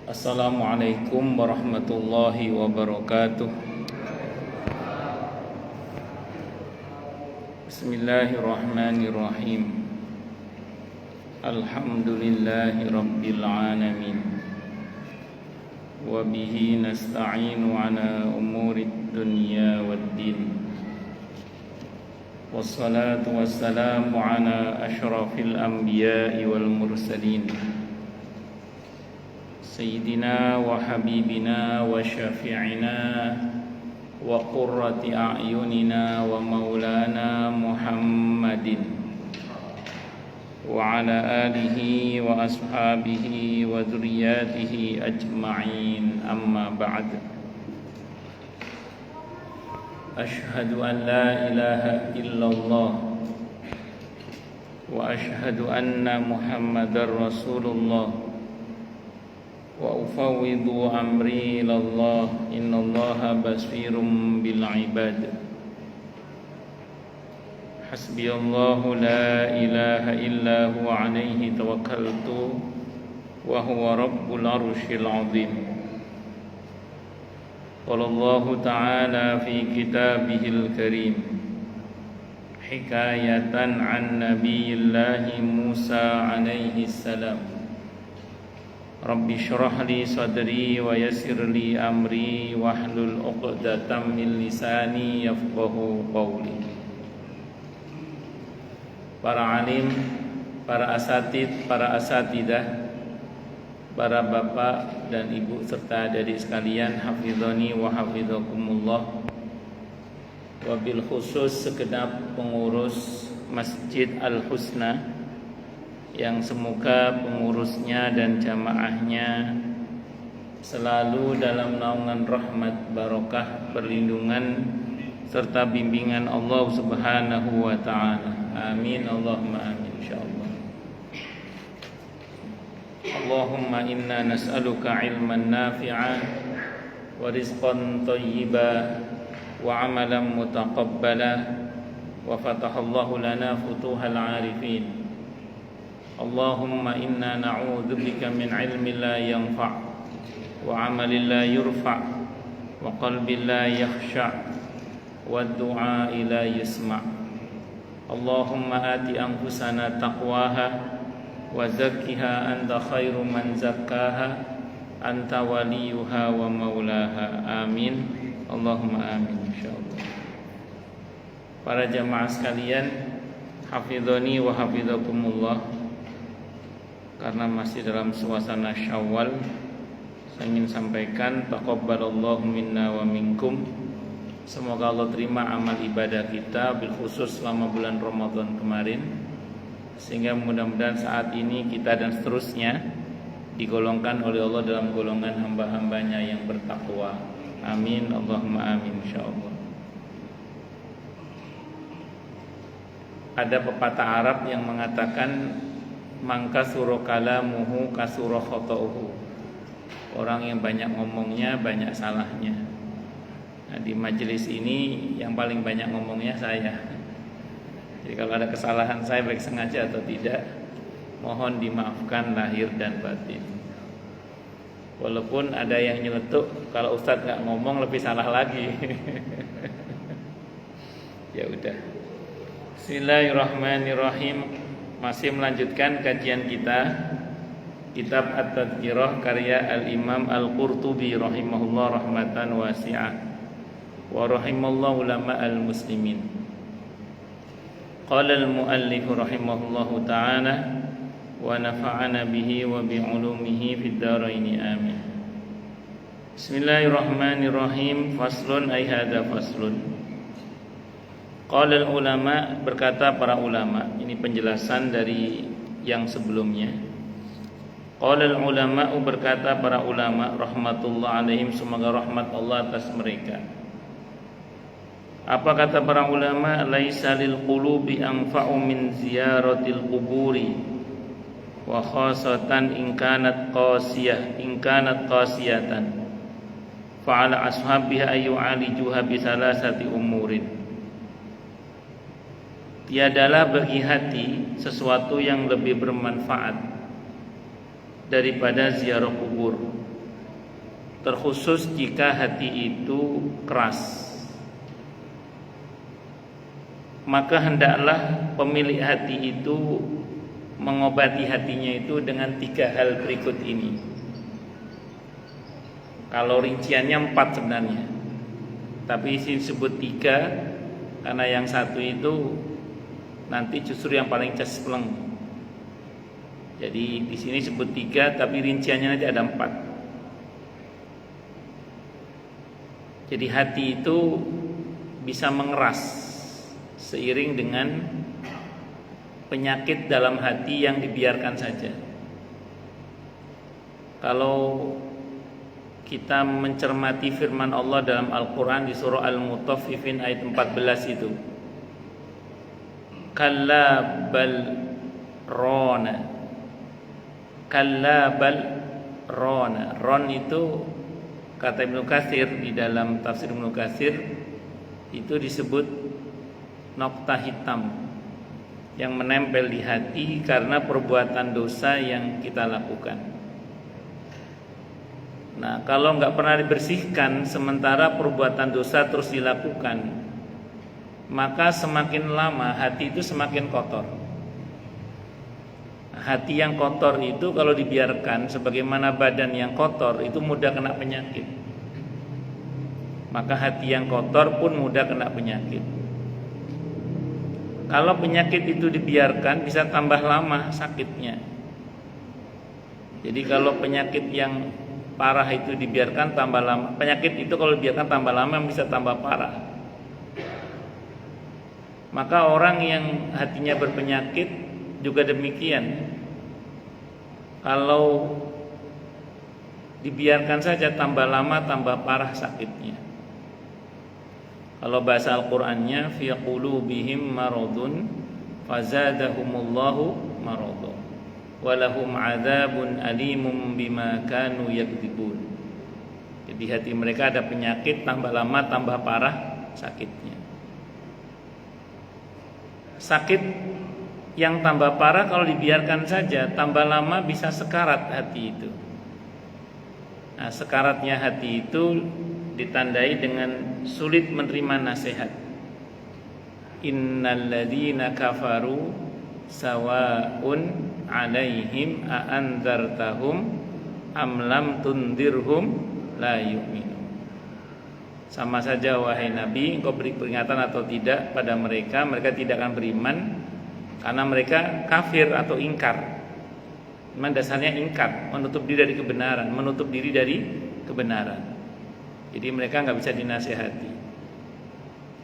Assalamualaikum warahmatullahi wabarakatuh. Bismillahirrahmanirrahim. Alhamdulillahi rabbil alamin. Wa bihi nasta'inu ala umurid dunya waddin. Wassalatu wassalamu ala ashrafil anbiya'i wal mursalin, Sayyidina wa habibina wa syafi'ina wa qurrati a'yunina wa maulana Muhammadin wa ala alihi wa ashabihi wa dzurriyyatihi ajma'in, amma ba'd. Ashhadu an la ilaha illallah wa ashhadu anna Muhammadar Rasulullah wa ufawwidu amri ilallah, innallaha basirum bil ibad. Hasbiyallahu la ilaha illa huwa alaihi tawakkaltu wa huwa rabbul arsyil azim. Qala Allahu ta'ala fi kitabihil karim hikayatan an nabiyillahi Musa alaihi salam. Rabbi syrah li sadri wa yassir li amri wahlul 'uqdatam min lisani yafqahu qawli. Para alim, para asatid, para asatidah, para bapak dan ibu serta adik sekalian, hafizani wa hafizakumullah. Wabil khusus segenap pengurus Masjid Al-Husna, yang semoga pengurusnya dan jamaahnya selalu dalam naungan rahmat, barokah, perlindungan serta bimbingan Allah Subhanahu wa ta'ala. Amin, Allahumma amin, insyaallah. Allahumma inna nas'aluka ilman nafi'an wa rizqan thayyiban wa amalan mutaqabbala wa fatahallahu lana futuhal arifin. Allahumma inna na'udzubika min ilmin la yanfa' wa amalin la yurfa' wa qalbin la yakhsha' wa du'a la yusma'. Allahumma ati anfusana taqwaha wa zakkiha anta khairu man zakkaha anta waliyuha wa maulaha. Amin, Allahumma amin, insyaallah. Para jamaah sekalian, hafizani wa hafizakumullah. Karena masih dalam suasana Syawal, saya ingin sampaikan taqabbalallahu minna wa minkum. Semoga Allah terima amal ibadah kita, bil khusus selama bulan Ramadan kemarin, sehingga mudah-mudahan saat ini kita dan seterusnya digolongkan oleh Allah dalam golongan hamba-hambanya yang bertakwa. Amin, Allahumma amin, insyaallah. Ada pepatah Arab yang mengatakan mangka suro kalamuhu kasuro khotauhu. Orang yang banyak ngomongnya banyak salahnya. Nah, di majelis ini yang paling banyak ngomongnya saya. Jadi kalau ada kesalahan saya baik sengaja atau tidak, mohon dimaafkan lahir dan batin. Walaupun ada yang nyeletuk, kalau ustadz nggak ngomong lebih salah lagi. Ya udah. Bismillahirrahmanirrahim. Masih melanjutkan kajian kita Kitab At-Tadhkirah karya Al-Imam Al-Qurtubi rahimahullah rahmatan wasi'ah wa rahimallahu ulama al-muslimin. Qala al-muallif rahimahullahu ta'ala wa nafa'ana bihi wa bi'ulumihi fid dharain, amin. Bismillahirrahmanirrahim. Faslun ay hadza faslun. Qala ulama, berkata para ulama, ini penjelasan dari yang sebelumnya. Qala ulama, berkata para ulama rahmatullah alaihim, semoga rahmat Allah atas mereka. Apa kata para ulama? Laisa lil qulubi anfa'u min ziyaratil quburi wa khasatan in kanat qasiyatan fa ala ashabiha ayu alijuha bi salasati umurin. Tiadalah bagi hati sesuatu yang lebih bermanfaat daripada ziarah kubur, terkhusus jika hati itu keras. Maka hendaklah pemilik hati itu mengobati hatinya itu dengan 3 hal berikut ini. Kalau rinciannya 4 sebenarnya, tapi isi disebut 3 karena yang satu itu nanti justru yang paling cespleng. Jadi di sini sebut 3, tapi rinciannya nanti ada 4. Jadi hati itu bisa mengeras seiring dengan penyakit dalam hati yang dibiarkan saja. Kalau kita mencermati firman Allah dalam Al-Quran di surah Al-Mutaffifin ayat 14 itu, kalla bal rona, kalla bal rona. Ron itu kata Ibnu Katsir, di dalam tafsir Ibnu Katsir itu disebut nokta hitam yang menempel di hati karena perbuatan dosa yang kita lakukan. Nah, kalau nggak pernah dibersihkan sementara perbuatan dosa terus dilakukan, maka semakin lama hati itu semakin kotor. Hati yang kotor itu kalau dibiarkan sebagaimana badan yang kotor itu mudah kena penyakit. Maka hati yang kotor pun mudah kena penyakit. Kalau penyakit itu dibiarkan bisa tambah lama sakitnya. Jadi kalau penyakit yang parah itu dibiarkan tambah lama, penyakit itu kalau dibiarkan tambah lama bisa tambah parah. Maka orang yang hatinya berpenyakit juga demikian. Kalau dibiarkan saja tambah lama tambah parah sakitnya. Kalau bahasa Al-Qur'annya fi qulubihim maradun fazadahumullahu maradun walahum adzabun alimun bima kanu yakdzibun. Jadi hati mereka ada penyakit, tambah lama tambah parah sakitnya. Sakit yang tambah parah kalau dibiarkan saja, tambah lama bisa sekarat hati itu. Nah, sekaratnya hati itu ditandai dengan sulit menerima nasihat. Innal ladzina kafaru sawaun alaihim a anzartahum am lam tundirhum la yu'minun. Sama saja wahai Nabi, engkau beri peringatan atau tidak pada mereka, mereka tidak akan beriman karena mereka kafir atau ingkar. Memang dasarnya ingkar, menutup diri dari kebenaran, menutup diri dari kebenaran. Jadi mereka nggak bisa dinasihati.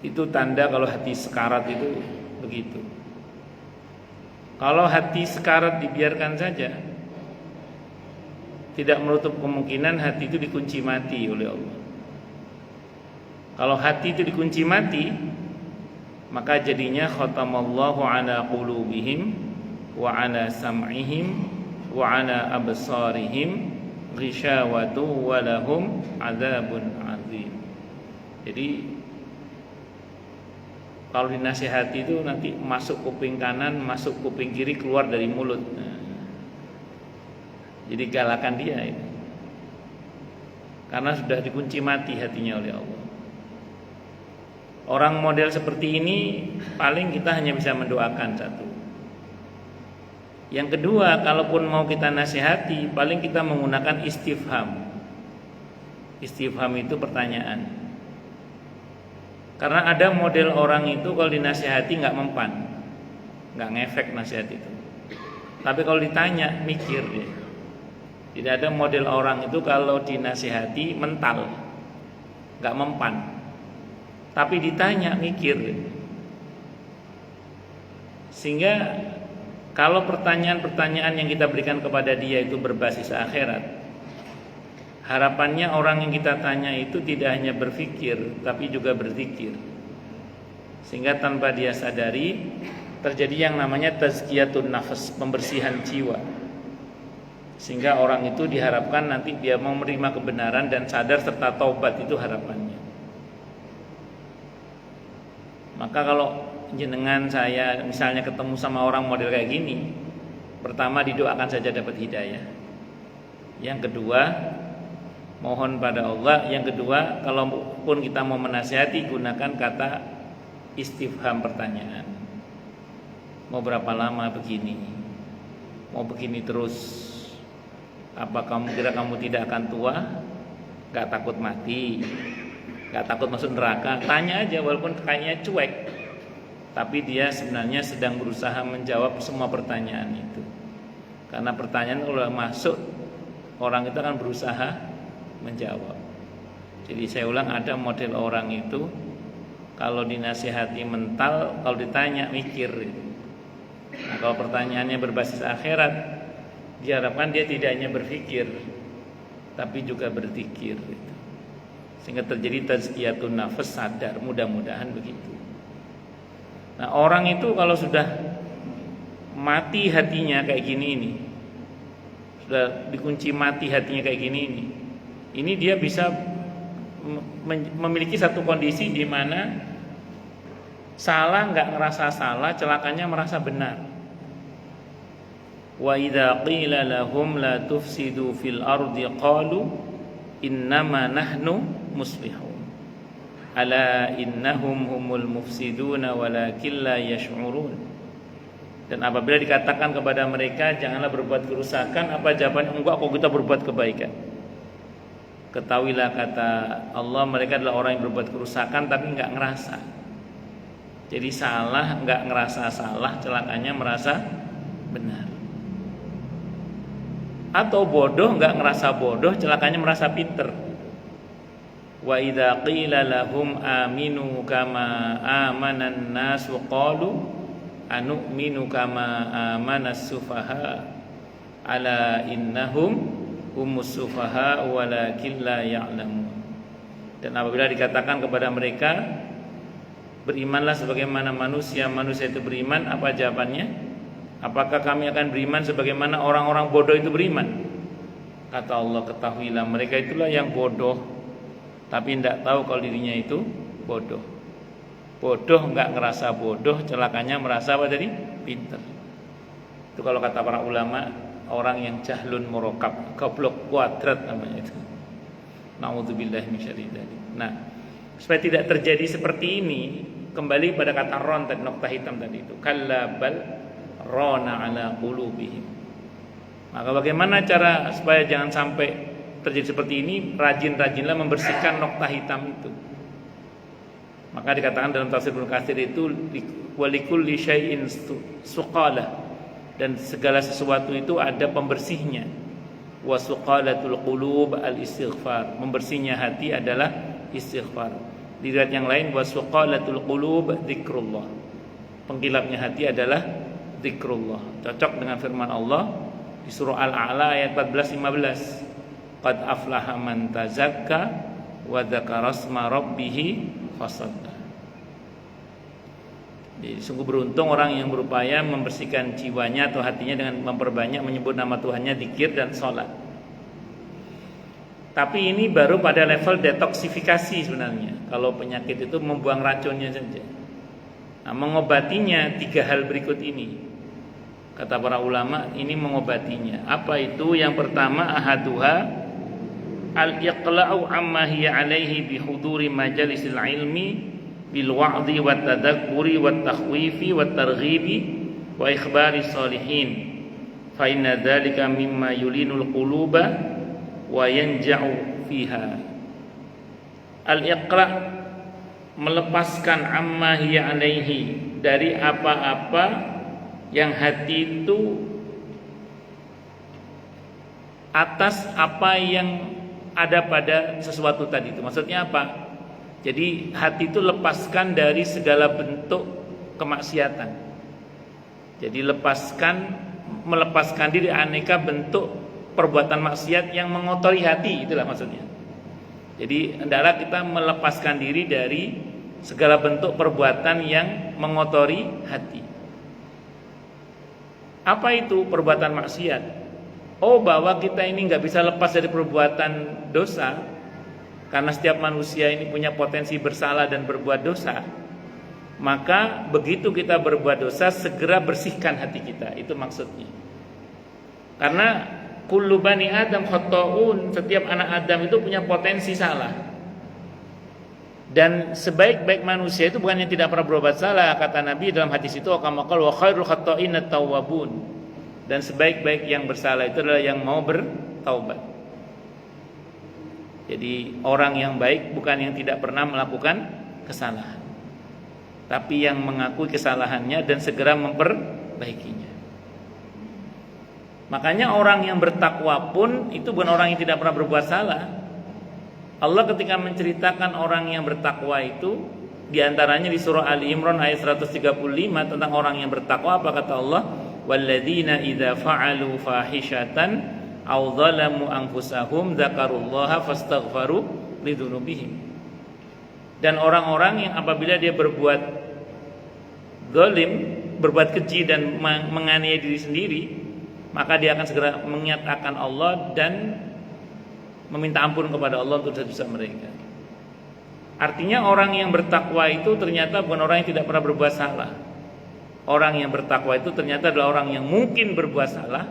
Itu tanda kalau hati sekarat itu begitu. Kalau hati sekarat dibiarkan saja, tidak menutup kemungkinan hati itu dikunci mati oleh Allah. Kalau hati itu dikunci mati, maka jadinya khatamallahu ala qulubihim wa ala sam'ihim wa ala absarihim ghishawatu wa lahum adzabun azim. Jadi kalau dinasihati itu nanti masuk kuping kanan, masuk kuping kiri, keluar dari mulut. Jadi galakan dia ini. Karena sudah dikunci mati hatinya oleh Allah. Orang model seperti ini paling kita hanya bisa mendoakan satu. Yang kedua, kalaupun mau kita nasihati, paling kita menggunakan istifham. Istifham itu pertanyaan. Karena ada model orang itu kalau dinasihati nggak mempan, nggak ngefek nasihat itu. Tapi kalau ditanya mikir dia. Tidak ada model orang itu kalau dinasihati mental, nggak mempan. Tapi ditanya mikir dia. Sehingga kalau pertanyaan-pertanyaan yang kita berikan kepada dia itu berbasis akhirat, harapannya orang yang kita tanya itu tidak hanya berpikir tapi juga berzikir. Sehingga tanpa dia sadari terjadi yang namanya tazkiyatun nafas, pembersihan jiwa. Sehingga orang itu diharapkan nanti dia mau menerima kebenaran dan sadar serta taubat, itu harapannya. Maka kalau jenengan saya misalnya ketemu sama orang model kayak gini, pertama didoakan saja dapat hidayah. Yang kedua, mohon pada Allah. Yang kedua, kalaupun kita mau menasihati, gunakan kata istifham, pertanyaan. Mau berapa lama begini? Mau begini terus? Apa kamu kira kamu tidak akan tua? Gak takut mati? Gak takut masuk neraka? Tanya aja, walaupun kayaknya cuek, tapi dia sebenarnya sedang berusaha menjawab semua pertanyaan itu. Karena pertanyaan kalau masuk, orang itu akan berusaha menjawab. Jadi saya ulang, ada model orang itu kalau dinasihati mental, kalau ditanya mikir. Nah, kalau pertanyaannya berbasis akhirat, diharapkan dia tidak hanya berpikir, tapi juga berzikir, sehingga terjadi tazkiyatun nafas, sadar. Mudah-mudahan begitu. Nah, orang itu kalau sudah mati hatinya kayak gini ini, sudah dikunci mati hatinya kayak gini ini dia bisa memiliki satu kondisi di mana salah nggak ngerasa salah, celakanya merasa benar. Wa idza qila lahum la tufsidu fil ardi qalu innama nahnu muslihun ala innahum humul mufsiduna walakin la yash'urun. Dan apabila dikatakan kepada mereka janganlah berbuat kerusakan, apa jawabannya? Enggak, kok kita berbuat kebaikan. Ketahuilah, kata Allah, mereka adalah orang yang berbuat kerusakan tapi enggak ngerasa. Jadi salah enggak ngerasa salah, celakanya merasa benar. Atau bodoh enggak ngerasa bodoh, celakanya merasa pinter. Wa idza qila lahum aminu kama amanan nasu qalu anu'minu kama amanas sufaha ala innahum humus sufaha walakin la ya'lamun. Dan apabila dikatakan kepada mereka berimanlah sebagaimana manusia itu beriman, apa jawabannya? Apakah kami akan beriman sebagaimana orang-orang bodoh itu beriman? Kata Allah, ketahuilah mereka itulah yang bodoh, tapi tidak tahu kalau dirinya itu bodoh. Bodoh enggak ngerasa bodoh, celakanya merasa apa tadi? Pinter. Itu kalau kata para ulama, orang yang jahlun murokab, goblok kuadrat namanya itu. Nauzubillahi min syarri dzalik. Nah, supaya tidak terjadi seperti ini, kembali pada kata ron tadi, nokta hitam tadi itu. Kallabal rona ala qulubihim. Maka bagaimana cara supaya jangan sampai terjadi seperti ini? Rajin-rajinlah membersihkan nokta hitam itu. Maka dikatakan dalam tafsir Ibnu Katsir itu walikulli syai'in suqalah, dan segala sesuatu itu ada pembersihnya. Wa suqalatul qulub al-istighfar, membersihnya hati adalah istighfar. Di riwayat yang lain wa suqalatul qulub dzikrullah, penggilapnya hati adalah dzikrullah. Cocok dengan firman Allah di surah Al-A'la ayat 14-15. Qad aflaha man tazakka wa dzakara asma rabbih fasadda. Jadi sungguh beruntung orang yang berupaya membersihkan jiwanya atau hatinya dengan memperbanyak menyebut nama Tuhannya, zikir dan sholat. Tapi ini baru pada level detoksifikasi sebenarnya. Kalau penyakit itu membuang racunnya saja. Nah, mengobatinya 3 hal berikut ini. Kata para ulama, ini mengobatinya. Apa itu? Yang pertama, ahaduha al-iqla'u amma hiya alaihi bihuduri majalisil ilmi bil wa'dhi wat tadhakkuri wat takhwifi wat targhibi wa ikhbari salihin fa inna dzalika mimma yulinul quluba wa yanja'u fiha. Al-iqla', melepaskan amma hiya alaihi, dari apa-apa yang hati itu atas apa yang ada pada sesuatu tadi itu. Maksudnya apa? Jadi hati itu lepaskan dari segala bentuk kemaksiatan. Jadi melepaskan diri aneka bentuk perbuatan maksiat yang mengotori hati, itulah maksudnya. Jadi hendaklah kita melepaskan diri dari segala bentuk perbuatan yang mengotori hati. Apa itu perbuatan maksiat? Oh, bahwa kita ini nggak bisa lepas dari perbuatan dosa, karena setiap manusia ini punya potensi bersalah dan berbuat dosa. Maka begitu kita berbuat dosa, segera bersihkan hati kita. Itu maksudnya. Karena kullu bani Adam khata'un, setiap anak Adam itu punya potensi salah. Dan sebaik-baik manusia itu bukan yang tidak pernah berbuat salah, kata Nabi dalam hadis itu, kama qala wa khairul khata'in at-tawwabun. Dan sebaik-baik yang bersalah itu adalah yang mau bertaubat. Jadi orang yang baik bukan yang tidak pernah melakukan kesalahan, tapi yang mengakui kesalahannya dan segera memperbaikinya. Makanya orang yang bertakwa pun itu bukan orang yang tidak pernah berbuat salah. Allah ketika menceritakan orang yang bertakwa itu, diantaranya di surah Ali Imran ayat 135 tentang orang yang bertakwa, apa kata Allah? Walladzina idza fa'alu fahishatan aw dzalamu anfusahum dzakarullaha fastaghfaru lidzunubihim. Dan orang-orang yang apabila dia berbuat zalim, berbuat keji dan menganiaya diri sendiri, maka dia akan segera mengingat akan Allah dan meminta ampun kepada Allah untuk dosa-dosa mereka. Artinya orang yang bertakwa itu ternyata bukan orang yang tidak pernah berbuat salah. Orang yang bertakwa itu ternyata adalah orang yang mungkin berbuat salah,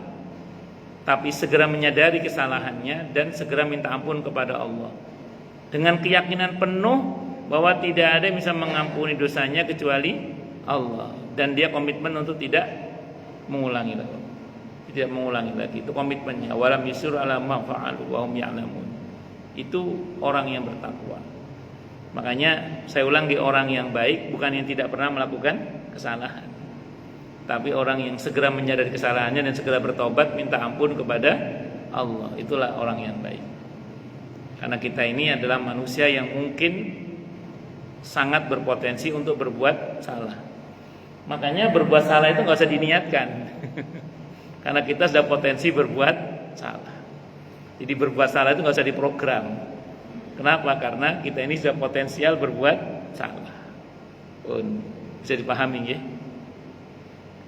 tapi segera menyadari kesalahannya dan segera minta ampun kepada Allah dengan keyakinan penuh bahwa tidak ada yang bisa mengampuni dosanya kecuali Allah, dan dia komitmen untuk tidak mengulangi lagi. Itu komitmennya. Walam yusir ala ma fa'alu wa hum ya'lamun. Itu orang yang bertakwa. Makanya saya ulang, di orang yang baik bukan yang tidak pernah melakukan kesalahan, tapi orang yang segera menyadari kesalahannya dan segera bertobat minta ampun kepada Allah. Itulah orang yang baik. Karena kita ini adalah manusia yang mungkin sangat berpotensi untuk berbuat salah. Makanya berbuat salah itu gak usah diniatkan. Karena kita sudah potensi berbuat salah. Jadi berbuat salah itu gak usah diprogram. Kenapa? Karena kita ini sudah potensial berbuat salah. Bisa dipahami ya?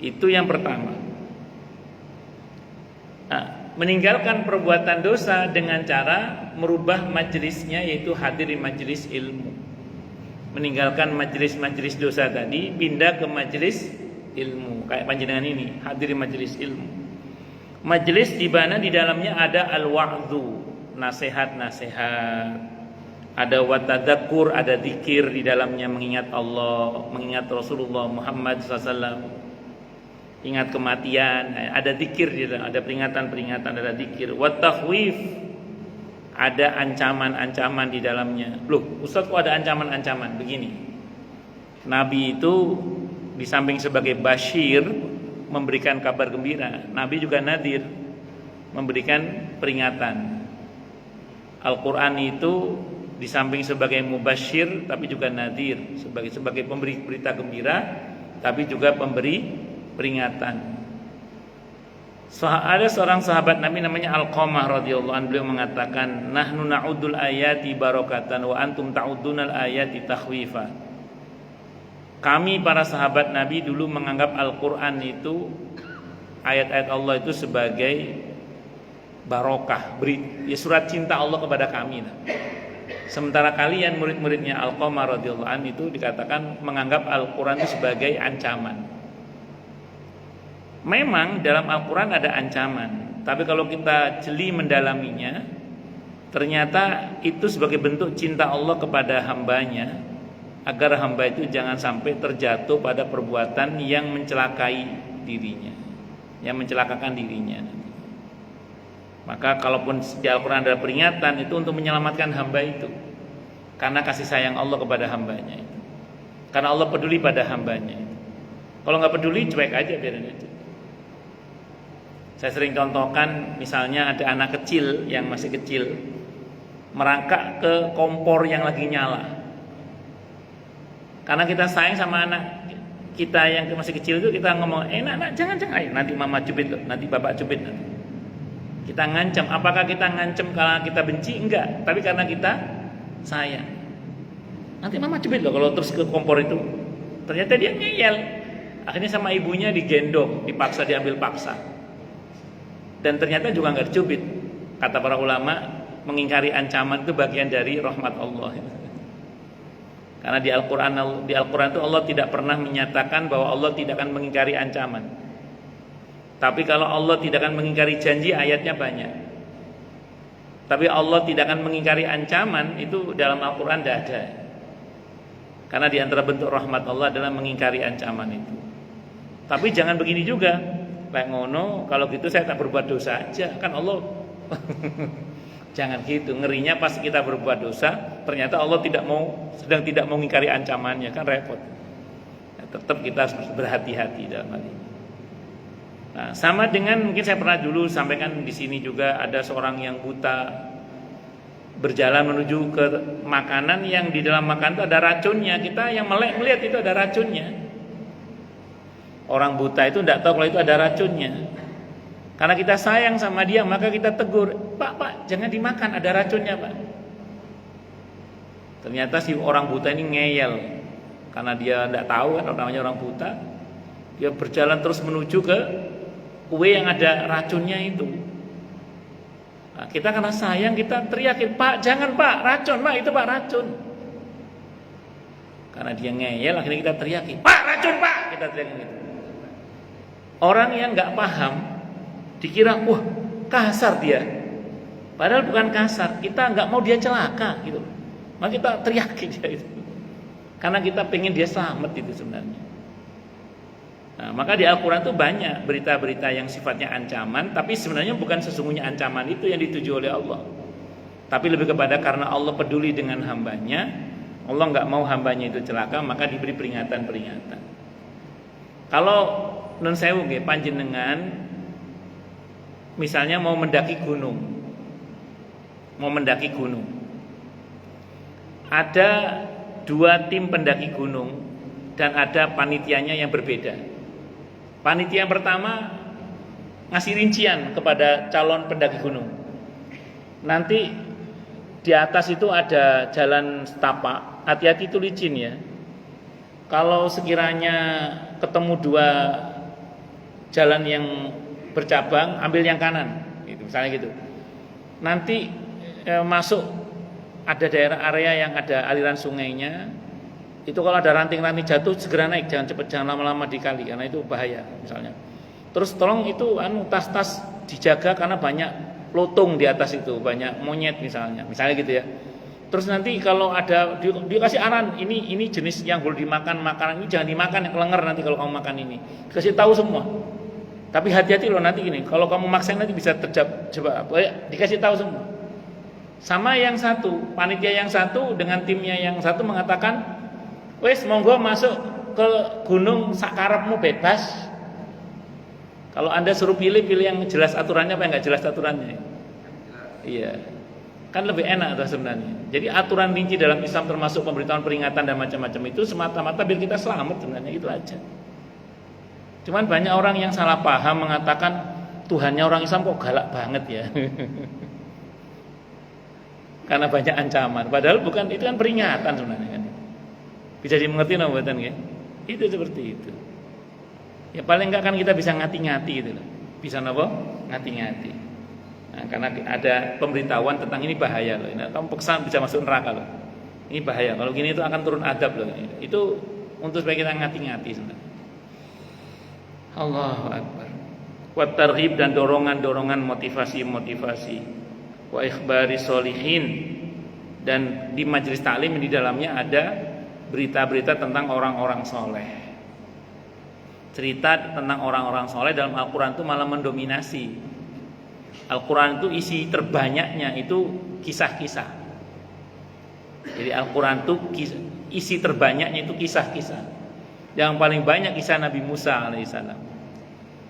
Itu yang pertama. Nah, meninggalkan perbuatan dosa dengan cara merubah majelisnya, yaitu hadir di majelis ilmu. Meninggalkan majelis-majelis dosa tadi, pindah ke majelis ilmu. Kayak panjenengan ini, hadir di majelis ilmu. Majelis di mana di dalamnya ada al-wa'dhu, nasihat-nasihat, ada watadzakur, ada zikir di dalamnya, mengingat Allah, mengingat Rasulullah Muhammad SAW, ingat kematian, ada zikir di dalam, ada peringatan-peringatan, ada zikir, wattakhwif, ada ancaman-ancaman di dalamnya. Loh, Ustaz kok ada ancaman-ancaman? Begini, Nabi itu di samping sebagai basyir, memberikan kabar gembira, Nabi juga nadir, memberikan peringatan. Al-Quran itu di samping sebagai mubasyir, tapi juga nadir, sebagai pemberi berita gembira, tapi juga pemberi peringatan. Ada seorang sahabat Nabi namanya Alqamah radhiyallahu anhu, beliau mengatakan, nahnu na'udul ayati barakatan wa antum ta'udunal ayati takhwifa. Kami para sahabat Nabi dulu menganggap Al-Quran itu, ayat-ayat Allah itu sebagai barokah, ya surat cinta Allah kepada kami. Sementara kalian murid-muridnya Alqamah radhiyallahu anhu itu dikatakan menganggap Al-Quran itu sebagai ancaman. Memang dalam Al-Quran ada ancaman, tapi kalau kita jeli mendalaminya, ternyata itu sebagai bentuk cinta Allah kepada hambanya, agar hamba itu jangan sampai terjatuh pada perbuatan yang mencelakai dirinya, yang mencelakakan dirinya. Maka kalaupun di Al-Quran ada peringatan, itu untuk menyelamatkan hamba itu, karena kasih sayang Allah kepada hambanya itu. Karena Allah peduli pada hambanya itu. Kalau nggak peduli, cuek aja, biarin aja. Saya sering contohkan, misalnya ada anak kecil yang masih kecil merangkak ke kompor yang lagi nyala. Karena kita sayang sama anak kita yang masih kecil itu, kita ngomong, nak, jangan, ayo, nanti mama cubit loh, nanti bapak cubit nanti. Kita ngancam. Apakah kita ngancam karena kita benci? Enggak, tapi karena kita sayang. Nanti mama cubit loh kalau terus ke kompor itu. Ternyata dia ngeyel. Akhirnya sama ibunya digendong, dipaksa, diambil paksa. Dan ternyata juga enggak dicubit. Kata para ulama, mengingkari ancaman itu bagian dari rahmat Allah. Karena di Al-Quran itu Allah tidak pernah menyatakan bahwa Allah tidak akan mengingkari ancaman. Tapi kalau Allah tidak akan mengingkari janji, ayatnya banyak. Tapi Allah tidak akan mengingkari ancaman, itu dalam Al-Quran tidak ada. Karena di antara bentuk rahmat Allah adalah mengingkari ancaman itu. Tapi jangan begini juga, kayak ngono, kalau gitu saya tak berbuat dosa aja. Kan Allah jangan gitu, ngerinya pas kita berbuat dosa ternyata Allah sedang tidak mau mengingkari ancamannya, kan repot. Tetap kita harus berhati-hati dalam hal ini. Nah, sama dengan mungkin saya pernah dulu sampaikan di sini juga, ada seorang yang buta berjalan menuju ke makanan yang di dalam makanan itu ada racunnya. Kita yang melek melihat itu ada racunnya. Orang buta itu tidak tahu kalau itu ada racunnya. Karena kita sayang sama dia, maka kita tegur, Pak, jangan dimakan, ada racunnya, Pak. Ternyata si orang buta ini ngeyel, karena dia tidak tahu kan namanya orang buta. Dia berjalan terus menuju ke kue yang ada racunnya itu. Nah, kita karena sayang, kita teriakin, Pak, jangan Pak, racun, Pak, itu Pak, racun. Karena dia ngeyel, akhirnya kita teriakin, Pak, racun, Pak, kita teriakin gitu. Orang yang nggak paham dikira, wah, kasar dia. Padahal bukan kasar, kita nggak mau dia celaka gitu. Maka kita teriakin dia itu. Karena kita pengen dia selamat itu sebenarnya. Nah, maka di Al-Quran itu banyak berita-berita yang sifatnya ancaman, tapi sebenarnya bukan sesungguhnya ancaman itu yang dituju oleh Allah. Tapi lebih kepada karena Allah peduli dengan hambanya, Allah nggak mau hambanya itu celaka, maka diberi peringatan-peringatan. Kalau nun sewu nggih panjenengan misalnya mau mendaki gunung. Ada 2 tim pendaki gunung dan ada panitianya yang berbeda. Panitia yang pertama ngasih rincian kepada calon pendaki gunung. Nanti di atas itu ada jalan setapak, hati-hati itu licin ya. Kalau sekiranya ketemu 2 jalan yang bercabang, ambil yang kanan, gitu, misalnya gitu. Nanti masuk ada daerah area yang ada aliran sungainya. Itu kalau ada ranting-ranting jatuh segera naik, jangan cepat, jangan lama-lama di kali karena itu bahaya misalnya. Terus tolong itu tas-tas dijaga karena banyak lotung di atas itu, banyak monyet misalnya gitu ya. Terus nanti kalau ada dia kasih arahan, ini jenis yang boleh dimakan, makanan ini jangan dimakan, yang kelenger nanti kalau kamu makan ini. Kasih tahu semua. Tapi hati-hati loh nanti gini, kalau kamu maksain nanti bisa coba dikasih tahu semua. Sama yang satu, panitia yang satu dengan timnya yang satu mengatakan, wes monggo masuk ke gunung sakarepmu bebas. Kalau Anda suruh pilih yang jelas aturannya apa yang enggak jelas aturannya. Iya. Kan lebih enak tuh sebenarnya. Jadi aturan rinci dalam Islam termasuk pemberitahuan peringatan dan macam-macam itu semata-mata biar kita selamat sebenarnya, itu aja. Cuman banyak orang yang salah paham mengatakan Tuhannya orang Islam kok galak banget ya. Karena banyak ancaman. Padahal bukan, itu kan peringatan sebenarnya kan. Bisa dimengerti napa mboten nggih? Itu seperti itu. Ya paling enggak kan kita bisa ngati-ngati gitu loh. Bisa napa? Ngati-ngati. Nah, karena ada pemberitahuan tentang ini bahaya loh. Ini kamu peksan bisa masuk neraka loh. Ini bahaya. Kalau gini itu akan turun adab loh. Itu untuk supaya kita ngati-ngati sebenarnya. Allahu Akbar. Wa targhib dan dorongan-dorongan motivasi-motivasi. Wa ikhbari sholihin, dan di majelis taklim di dalamnya ada berita-berita tentang orang-orang soleh. Cerita tentang orang-orang soleh dalam Al-Quran itu malah mendominasi. Al-Quran itu isi terbanyaknya itu kisah-kisah. Jadi Al-Quran itu isi terbanyaknya itu kisah-kisah. Yang paling banyak kisah Nabi Musa alaihissalam.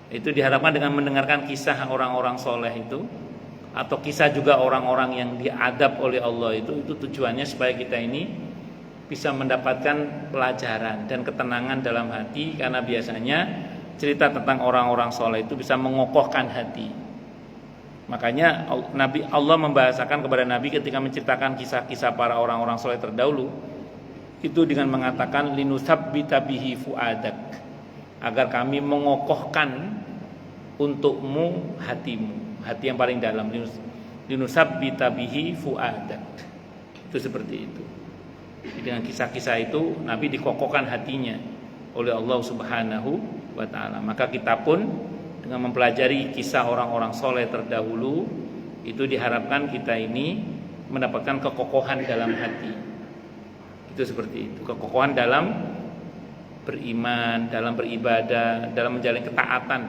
Itu diharapkan dengan mendengarkan kisah orang-orang soleh itu, atau kisah juga orang-orang yang diadab oleh Allah itu tujuannya supaya kita ini bisa mendapatkan pelajaran dan ketenangan dalam hati, karena biasanya cerita tentang orang-orang soleh itu bisa mengokohkan hati. Makanya Allah membahasakan kepada Nabi ketika menceritakan kisah-kisah para orang-orang soleh terdahulu itu dengan mengatakan linusabbita bihi fuadak, agar kami mengokohkan untukmu hatimu, hati yang paling dalam. Linusabbita bihi fuadak, itu seperti itu. Dengan kisah-kisah itu Nabi dikokohkan hatinya oleh Allah Subhanahu wa ta'ala. Maka kita pun Dengan mempelajari kisah orang-orang soleh terdahulu, itu diharapkan kita ini mendapatkan kekokohan dalam hati. Itu seperti itu, kekokohan dalam beriman, dalam beribadah, dalam menjalin ketaatan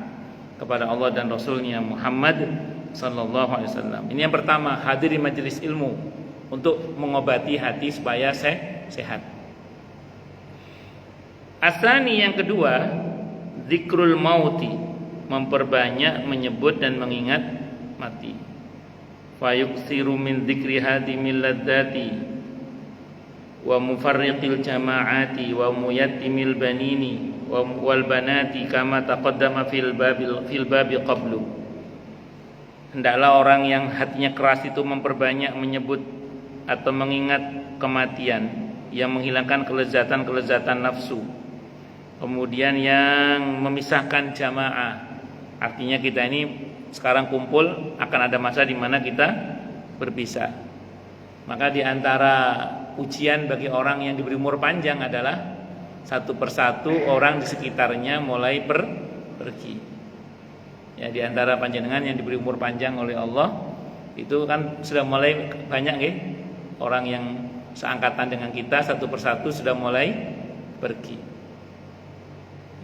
kepada Allah dan Rasulnya Muhammad sallallahu alaihi wasallam. Ini yang pertama, hadiri majelis ilmu untuk mengobati hati supaya sehat. Asani yang kedua, zikrul mauti, memperbanyak menyebut dan mengingat mati. Fayuksiru min dzikri hadimil ladzati wa mufarriqil jama'ati wa muyatimil banini wal banati kama taqaddama fil babi qablu. Hendaklah orang yang hatinya keras itu memperbanyak menyebut atau mengingat kematian yang menghilangkan kelezatan-kelezatan nafsu. Kemudian yang memisahkan jamaah, artinya kita ini sekarang kumpul, akan ada masa di mana kita berpisah. Maka di antara ujian bagi orang yang diberi umur panjang adalah satu persatu orang di sekitarnya mulai pergi. Ya, di antara panjenengan yang diberi umur panjang oleh Allah itu kan sudah mulai banyak orang yang seangkatan dengan kita, satu persatu sudah mulai pergi.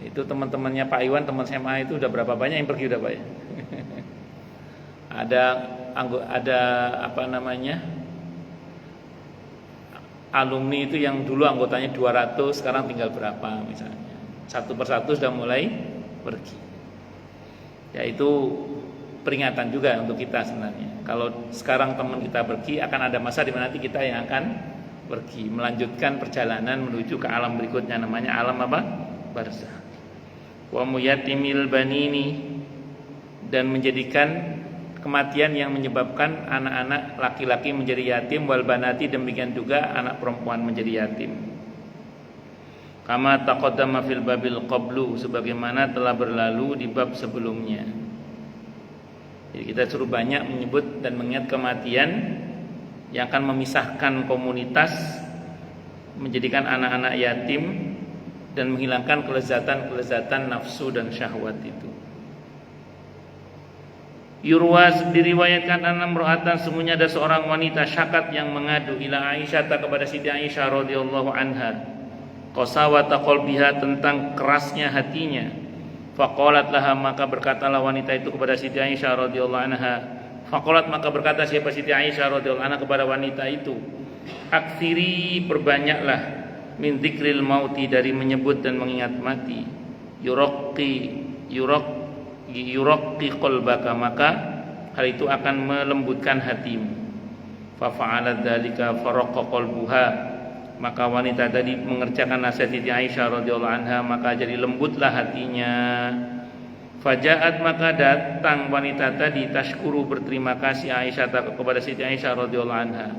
Itu teman-temannya Pak Iwan, teman SMA itu udah berapa banyak yang pergi udah Pak ya? ada apa namanya? Alumni itu yang dulu anggotanya 200, sekarang tinggal berapa misalnya. Satu persatu sudah mulai pergi. Ya itu peringatan juga untuk kita sebenarnya. Kalau sekarang teman kita pergi, akan ada masa di mana nanti kita yang akan pergi, melanjutkan perjalanan menuju ke alam berikutnya, namanya alam apa? Barzakh. Wa muyatimil banini, dan menjadikan kematian yang menyebabkan anak-anak laki-laki menjadi yatim, wal banati, demikian juga anak perempuan menjadi yatim. Kama taqaddama fil babil qablu, sebagaimana telah berlalu di bab sebelumnya. Jadi kita suruh banyak menyebut dan mengingat kematian yang akan memisahkan komunitas, menjadikan anak-anak yatim, dan menghilangkan kelezatan-kelezatan nafsu dan syahwat itu. Yurwas, diriwayatkan anna imra'atan, sesungguhnya ada seorang wanita syakat yang mengadu ila Aisyah, kepada Siti Aisyah radhiyallahu anha, qasawata qalbiha, tentang kerasnya hatinya. Faqalat laha, maka berkatalah wanita itu kepada Siti Aisyah radhiyallahu anha. Faqalat, maka berkata siapa Siti Aisyah radhiyallahu anha kepada wanita itu, aktsiri, perbanyaklah, min dzikril mauti, dari menyebut dan mengingat mati. Yuraqi qalbaka, maka hal itu akan melembutkan hatimu. Fa fa'alat dzalika faraqqa qalbuha, maka wanita tadi mengerjakan nasihat Siti Aisyah radhiyallahu anha, maka jadi lembutlah hatinya. Fajaat, maka datang wanita tadi, tashkuru, berterima kasih Aisyah kepada Siti Aisyah radhiyallahu anha.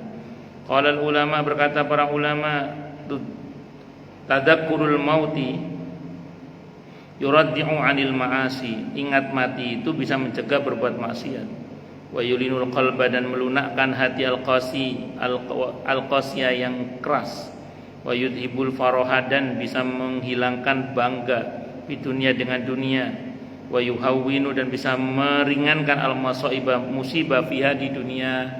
Qala ulama, berkata para ulama, tadakkurul mauti yuraddi'u 'anil ma'asi, ingat mati itu bisa mencegah berbuat maksiat. Wa yulinul qalba, dan melunakkan hati al-qasiyah yang keras. Wa yudhibul faraha, dan bisa menghilangkan bangga di dunia dengan dunia. Wa yuhawwinu, dan bisa meringankan al-masaiba, musibah fiha, di dunia.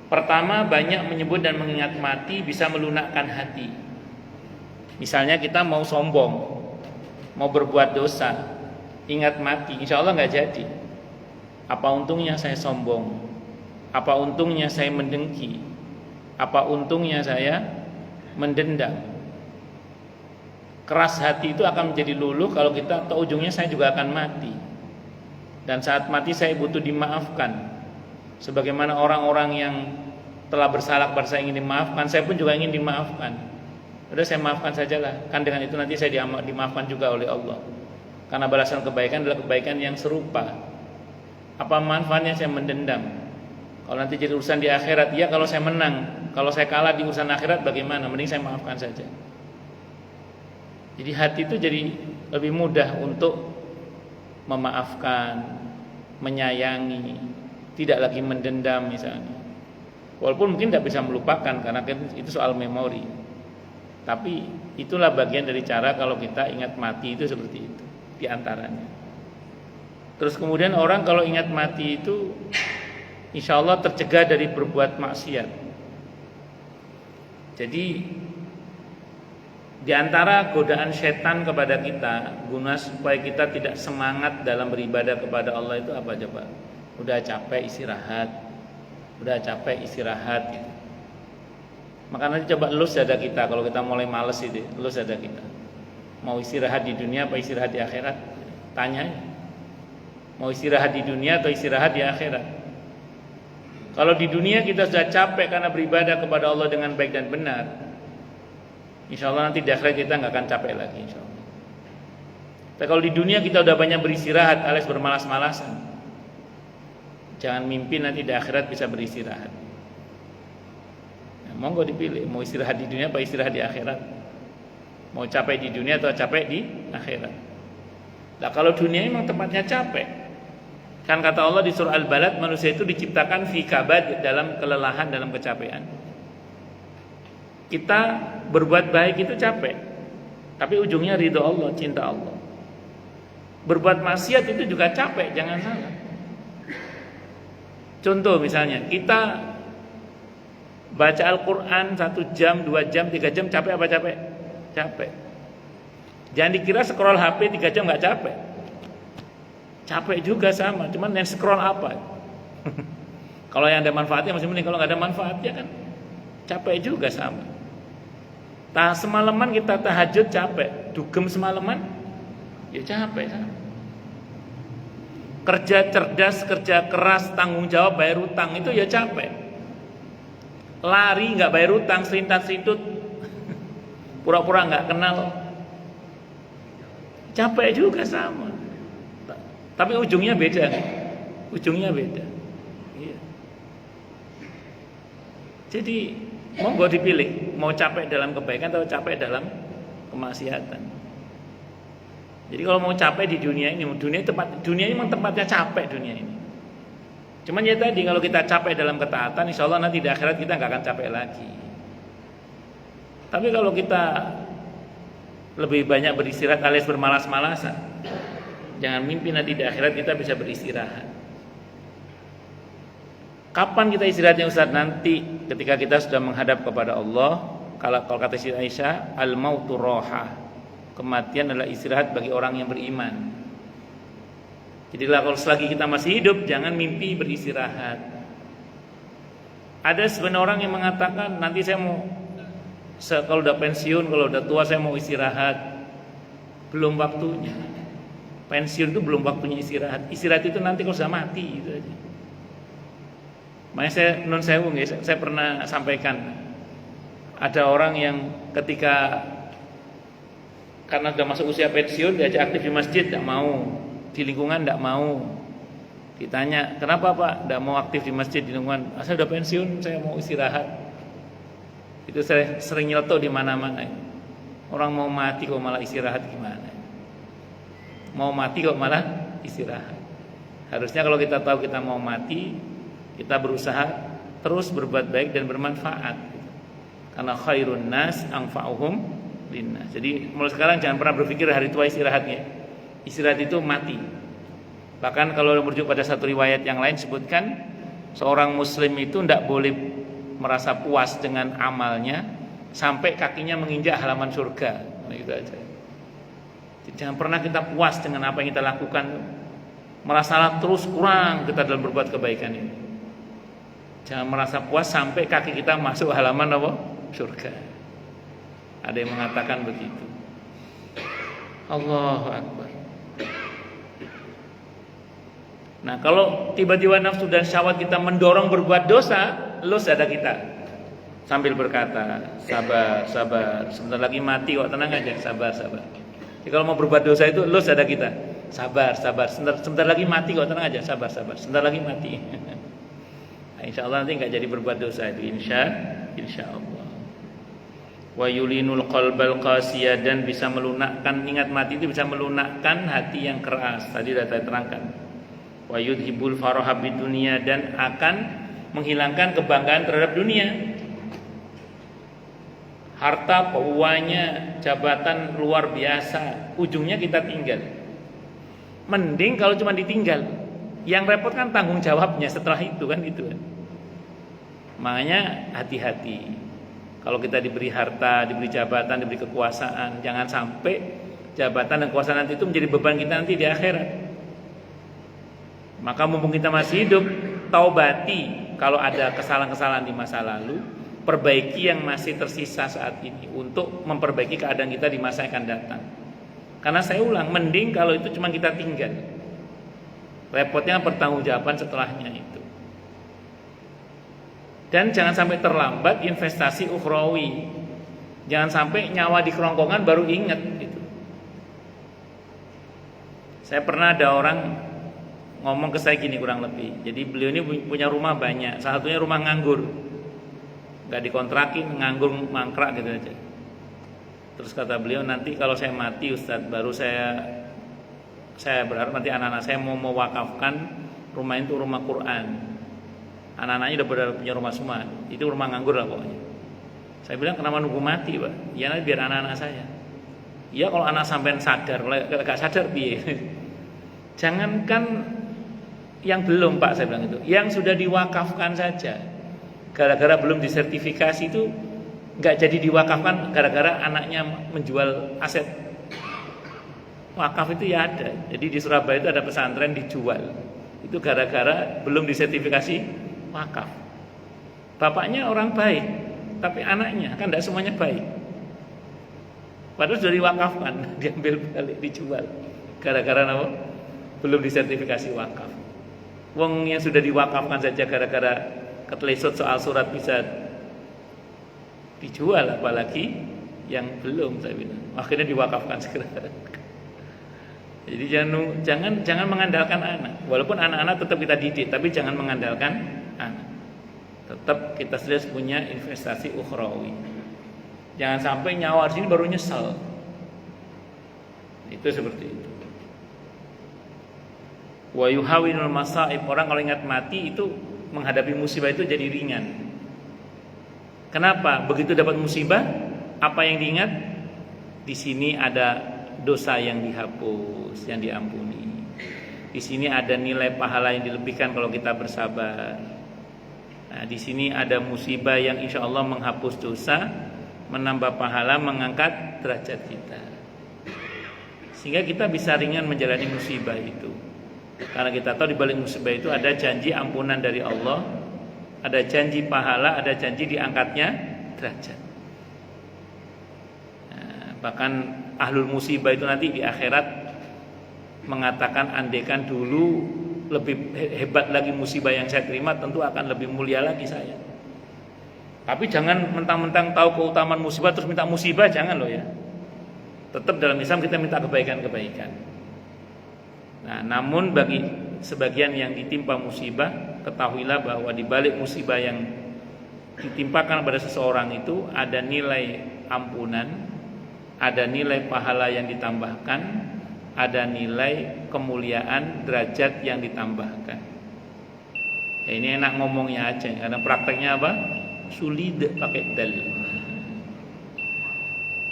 Pertama, banyak menyebut dan mengingat mati bisa melunakkan hati. Misalnya kita mau sombong, mau berbuat dosa, ingat mati, insya Allah nggak jadi. Apa untungnya saya sombong? Apa untungnya saya mendengki? Apa untungnya saya mendendam? Keras hati itu akan menjadi luluh kalau kita tahu ujungnya saya juga akan mati. Dan saat mati saya butuh dimaafkan. Sebagaimana orang-orang yang telah bersalah kepada saya ingin dimaafkan, saya pun juga ingin dimaafkan. Udah, saya maafkan sajalah, kan dengan itu nanti saya dimaafkan juga oleh Allah. Karena balasan kebaikan adalah kebaikan yang serupa. Apa manfaatnya saya mendendam? Kalau nanti jadi urusan di akhirat, ya kalau saya menang. Kalau saya kalah di urusan akhirat bagaimana? Mending saya maafkan saja. Jadi hati itu jadi lebih mudah untuk memaafkan, menyayangi, tidak lagi mendendam misalnya. Walaupun mungkin tidak bisa melupakan karena itu soal memori. Tapi itulah bagian dari cara kalau kita ingat mati itu seperti itu, di antaranya. Terus kemudian orang kalau ingat mati itu insya Allah tercegah dari berbuat maksiat. Jadi di antara godaan setan kepada kita, guna supaya kita tidak semangat dalam beribadah kepada Allah itu apa coba? Udah capek istirahat. Gitu. Maka nanti coba elus dada kita kalau kita mulai males itu, elus dada kita. Mau istirahat di dunia apa istirahat di akhirat? Tanya. Mau istirahat di dunia atau istirahat di akhirat? Kalau di dunia kita sudah capek karena beribadah kepada Allah dengan baik dan benar, insya Allah nanti di akhirat kita nggak akan capek lagi, insya Allah. Tapi kalau di dunia kita udah banyak beristirahat alias bermalas-malasan, jangan mimpi nanti di akhirat bisa beristirahat. Nah, monggo dipilih, mau istirahat di dunia apa istirahat di akhirat? Mau capek di dunia atau capek di akhirat? Nah kalau dunia memang tempatnya capek. Kan kata Allah di surah Al-Balad, manusia itu diciptakan fi kabad, dalam kelelahan, dalam kecapean. Kita berbuat baik itu capek, tapi ujungnya ridho Allah, cinta Allah. Berbuat maksiat itu juga capek, jangan salah. Contoh misalnya, kita baca Al-Quran 1 jam, 2 jam, 3 jam, capek apa capek? Capek. Jangan dikira scroll HP 3 jam gak capek. Capek juga sama, cuman yang scroll apa? Kalau yang ada manfaatnya masih mending, kalau gak ada manfaatnya kan capek juga sama. Semalaman kita tahajud capek, dugem semalaman ya capek sama. Kerja cerdas, kerja keras, tanggung jawab, bayar utang itu ya capek. Lari nggak bayar utang, serintat-serintut, pura-pura nggak kenal, capek juga sama. Tapi ujungnya beda, Iya. Jadi monggo dipilih, mau capek dalam kebaikan atau capek dalam kemaksiatan. Jadi kalau mau capek di dunia ini, dunia ini memang tempatnya capek dunia ini. Cuman ya tadi, kalau kita capek dalam ketaatan, insya Allah nanti di akhirat kita nggak akan capek lagi. Tapi kalau kita lebih banyak beristirahat alias bermalas-malasan, jangan mimpi nanti di akhirat kita bisa beristirahat. Kapan kita istirahatnya Ustaz? Nanti ketika kita sudah menghadap kepada Allah. Kalau kata Siti Aisyah, al-mautu roha, kematian adalah istirahat bagi orang yang beriman. Jadi kalau selagi kita masih hidup, jangan mimpi beristirahat. Ada sebenarnya orang yang mengatakan, nanti saya mau, kalau udah pensiun, kalau udah tua saya mau istirahat. Belum waktunya. Pensiun itu belum waktunya istirahat. Istirahat itu nanti kalau sudah mati gitu aja. Makanya saya pernah sampaikan, ada orang yang ketika karena sudah masuk usia pensiun diajak aktif di masjid tidak mau, di lingkungan tidak mau. Ditanya, kenapa Pak tidak mau aktif di masjid, di lingkungan? Saya sudah pensiun, saya mau istirahat. Itu saya sering nyeletuk di mana-mana. Orang mau mati kok malah istirahat gimana? Mau mati kok malah istirahat. Harusnya kalau kita tahu kita mau mati, kita berusaha terus berbuat baik dan bermanfaat. Karena khairun nas anfa'uhum linnas. Jadi mulai sekarang jangan pernah berpikir hari tua istirahatnya. Istirahat itu mati. Bahkan kalau merujuk pada satu riwayat yang lain sebutkan, seorang muslim itu tidak boleh merasa puas dengan amalnya sampai kakinya menginjak halaman surga. Nah, gitu aja. Jangan pernah kita puas dengan apa yang kita lakukan, merasa terus kurang kita dalam berbuat kebaikan ini. Jangan merasa puas sampai kaki kita masuk halaman apa? Surga. Ada yang mengatakan begitu. Allahu Akbar. Nah, kalau tiba-tiba nafsu dan syahwat kita mendorong berbuat dosa, los dada kita sambil berkata, sabar, sabar, sebentar lagi mati kok, tenang aja, sabar, sabar. Jadi kalau mau berbuat dosa itu los dada kita, sabar, sabar, sebentar lagi mati kok, tenang aja, sabar, sabar, sebentar lagi mati. Nah, insya Allah nanti nggak jadi berbuat dosa itu, insya Allah. Wa yulinul qalbal qasiyah, dan bisa melunakkan, ingat mati itu bisa melunakkan hati yang keras. Tadi sudah saya terangkan. Wa yudhibul faraha bid dunya, dan akan menghilangkan kebanggaan terhadap dunia. Harta, uangnya, jabatan luar biasa, ujungnya kita tinggal. Mending kalau cuma ditinggal. Yang repot kan tanggung jawabnya setelah itu kan itu kan. Makanya hati-hati. Kalau kita diberi harta, diberi jabatan, diberi kekuasaan, jangan sampai jabatan dan kekuasaan nanti itu menjadi beban kita nanti di akhirat. Maka mumpung kita masih hidup, taubati kalau ada kesalahan-kesalahan di masa lalu, perbaiki yang masih tersisa saat ini untuk memperbaiki keadaan kita di masa yang akan datang. Karena saya ulang, mending kalau itu cuma kita tinggal. Repotnya pertanggungjawaban setelahnya itu. Dan jangan sampai terlambat investasi ukhrawi. Jangan sampai nyawa di kerongkongan baru ingat gitu. Saya pernah ada orang ngomong ke saya gini kurang lebih. Jadi beliau ini punya rumah banyak. Salah satunya rumah nganggur. Gak dikontrakin, nganggur mangkrak gitu aja. Terus kata beliau, nanti kalau saya mati Ustadz, baru saya berharap nanti anak-anak saya mau mewakafkan rumah itu rumah Quran. Anak-anaknya udah punya rumah semua. Itu rumah nganggur lah pokoknya. Saya bilang, kenapa nunggu mati Pak? Ya nanti biar anak-anak saya. Ya kalau anak sampean sadar, kalau gak sadar piye. Jangankan yang belum Pak, saya bilang itu, yang sudah diwakafkan saja. Gara-gara belum disertifikasi itu nggak jadi diwakafkan, gara-gara anaknya menjual aset wakaf itu ya ada. Jadi di Surabaya itu ada pesantren dijual. Itu gara-gara belum disertifikasi wakaf. Bapaknya orang baik, tapi anaknya kan tidak semuanya baik. Padahal sudah diwakafkan, diambil balik, dijual. Gara-gara apa? Belum disertifikasi wakaf. Wong yang sudah diwakafkan saja gara-gara ketelesut soal surat bisa dijual, apalagi yang belum, saya bilang. Akhirnya diwakafkan segera. Jadi jangan mengandalkan anak. Walaupun anak-anak tetap kita didik, tapi jangan mengandalkan anak. Tetap kita harus punya investasi ukhrawi. Jangan sampai nyawa di sini baru nyesel. Itu seperti itu. Wa yuhawinul masaib, orang kalau ingat mati itu menghadapi musibah itu jadi ringan. Kenapa? Begitu dapat musibah, apa yang diingat? Di sini ada dosa yang dihapus, yang diampuni. Di sini ada nilai pahala yang dilebihkan kalau kita bersabar. Nah, di sini ada musibah yang insya Allah menghapus dosa, menambah pahala, mengangkat derajat kita. Sehingga kita bisa ringan menjalani musibah itu. Karena kita tahu di balik musibah itu ada janji ampunan dari Allah, ada janji pahala, ada janji diangkatnya derajat. Nah, bahkan ahlul musibah itu nanti di akhirat mengatakan, andaikan dulu lebih hebat lagi musibah yang saya terima, tentu akan lebih mulia lagi saya. Tapi jangan mentang-mentang tahu keutamaan musibah terus minta musibah, jangan loh ya. Tetap dalam Islam kita minta kebaikan-kebaikan. Nah, namun bagi sebagian yang ditimpa musibah, ketahuilah bahwa di balik musibah yang ditimpakan pada seseorang itu ada nilai ampunan, ada nilai pahala yang ditambahkan, ada nilai kemuliaan derajat yang ditambahkan. Ya, ini enak ngomongnya aja, karena prakteknya apa? Sulit pakai dal.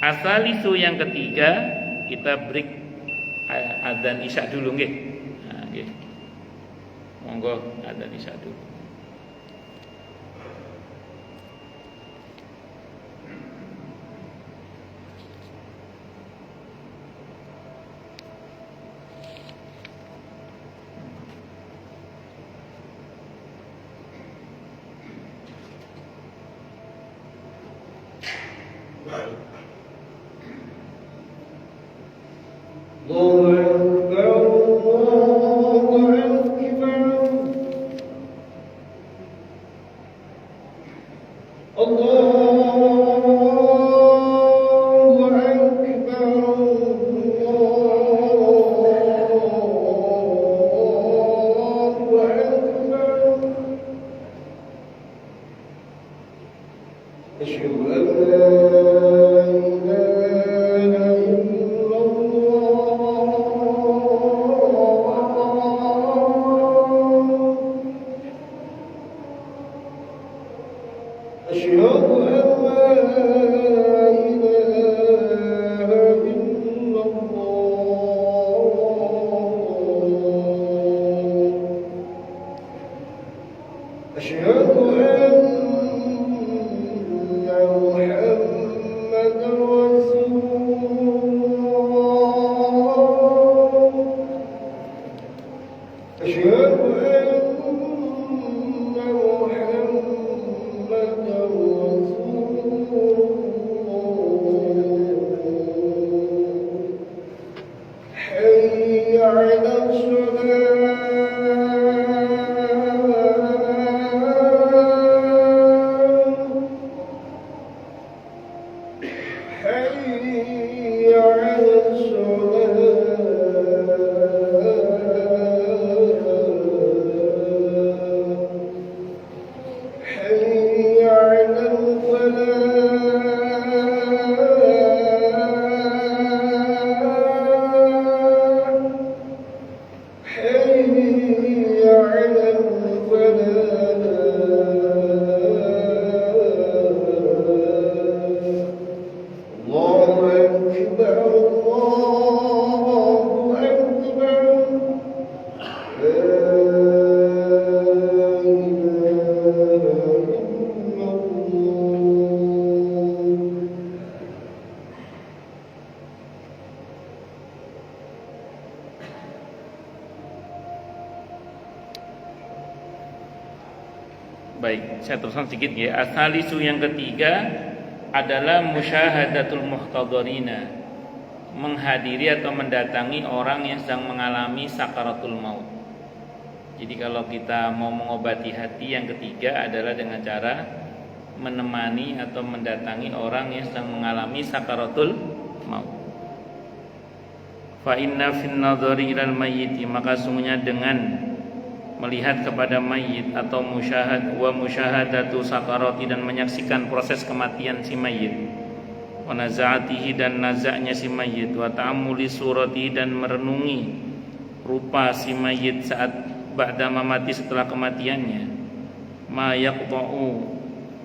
Asalisu yang ketiga, kita break adzan isya dulu nggih. Nah, nggih. Monggo adzan isya dulu. أشهد أن محمدا رسول الله أشهد أن محمدا رسول الله حي على الصلاة حي على الصلاة حي على الفلاح حي على الفلاح الله أكبر الله أكبر لا إله إلا الله Baik, saya teruskan sedikit ya. Asalisu yang ketiga adalah musyahadatul muhtadharina, menghadiri atau mendatangi orang yang sedang mengalami sakaratul maut. Jadi kalau kita mau mengobati hati, yang ketiga adalah dengan cara menemani atau mendatangi orang yang sedang mengalami sakaratul maut. Fa inna fin nadhari ilal mayyiti, maka sungguhnya dengan melihat kepada mayit atau musyahadatu sakarati, dan menyaksikan proses kematian si mayit, wa nazaatihi, dan nazaknya si mayit, wa ta'ammuli surati, dan merenungi rupa si mayit saat ba'da mamati, setelah kematiannya, ma yaqta'u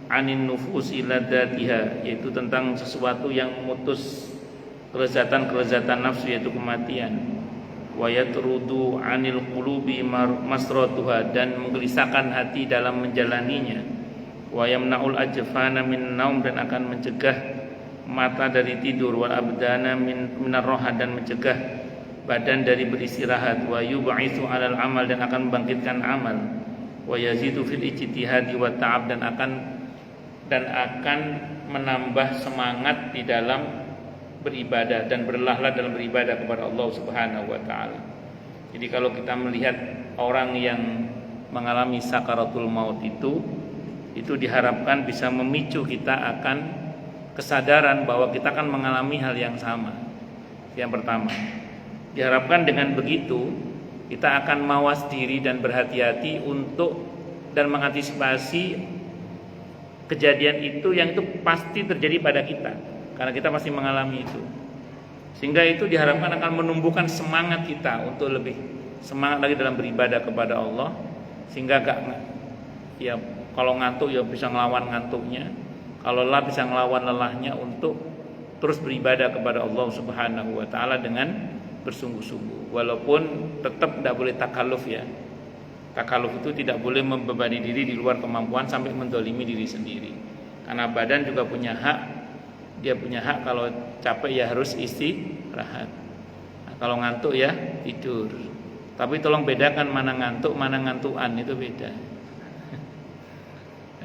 anin nufusi ladatiha, yaitu tentang sesuatu yang memutus kelezatan nafsu, yaitu kematian, wa yatrudu anil qulubi masratuha, dan menggelisahkan hati dalam menjalaninya, wa yamna'ul ajfana min naum, dan akan mencegah mata dari tidur, wal abdana minar roha, dan mencegah badan dari beristirahat, wa yub'itsu 'alal amal, dan akan membangkitkan amal, wa yazidu fil ijtihadi wa ta'ab, dan akan menambah semangat di dalam beribadah dan berlahlah dalam beribadah kepada Allah Subhanahu wa taala. Jadi kalau kita melihat orang yang mengalami sakaratul maut itu diharapkan bisa memicu kita akan kesadaran bahwa kita akan mengalami hal yang sama. Yang pertama, diharapkan dengan begitu kita akan mawas diri dan berhati-hati untuk dan mengantisipasi kejadian itu yang itu pasti terjadi pada kita, karena kita pasti mengalami itu. Sehingga itu diharapkan akan menumbuhkan semangat kita untuk lebih semangat lagi dalam beribadah kepada Allah, sehingga ya kalau ngantuk ya bisa ngelawan ngantuknya, kalau lelah bisa ngelawan lelahnya, untuk terus beribadah kepada Allah Subhanahu wa taala dengan bersungguh-sungguh. Walaupun tetap tidak boleh takalluf ya. Takalluf itu tidak boleh membebani diri di luar kemampuan sampai mendolimi diri sendiri. Karena badan juga punya hak. Dia punya hak, kalau capek ya harus istirahat. Nah, kalau ngantuk ya tidur. Tapi tolong bedakan mana ngantuk, mana ngantuan, itu beda.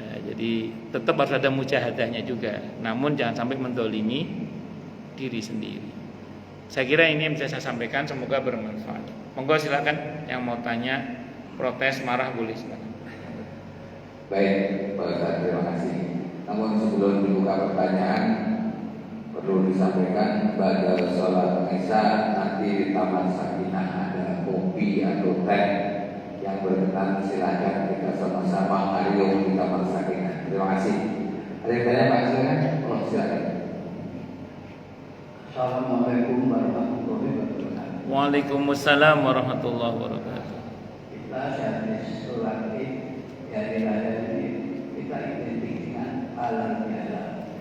Nah, jadi tetap harus ada mujahadahnya juga. Namun jangan sampai mendolimi diri sendiri. Saya kira ini yang bisa saya sampaikan, semoga bermanfaat. Monggo silakan yang mau tanya, protes, marah boleh silakan. Baik, Pak Ustaz, terima kasih. Namun sebelum dibuka pertanyaan, perlu disampaikan pada sholat Isya nanti di Taman Sakinah ada kopi atau teh yang berkenan, silakan kita sama-sama ariung di Taman Sakinah. Terima kasih. Ada yang tanya Pak, silakan. Oh, silakan. Assalamualaikum warahmatullahi wabarakatuh. Waalaikumsalam warahmatullahi wabarakatuh. Kita habis sholat Id, hari raya ini kita identik dengan halal bihalal.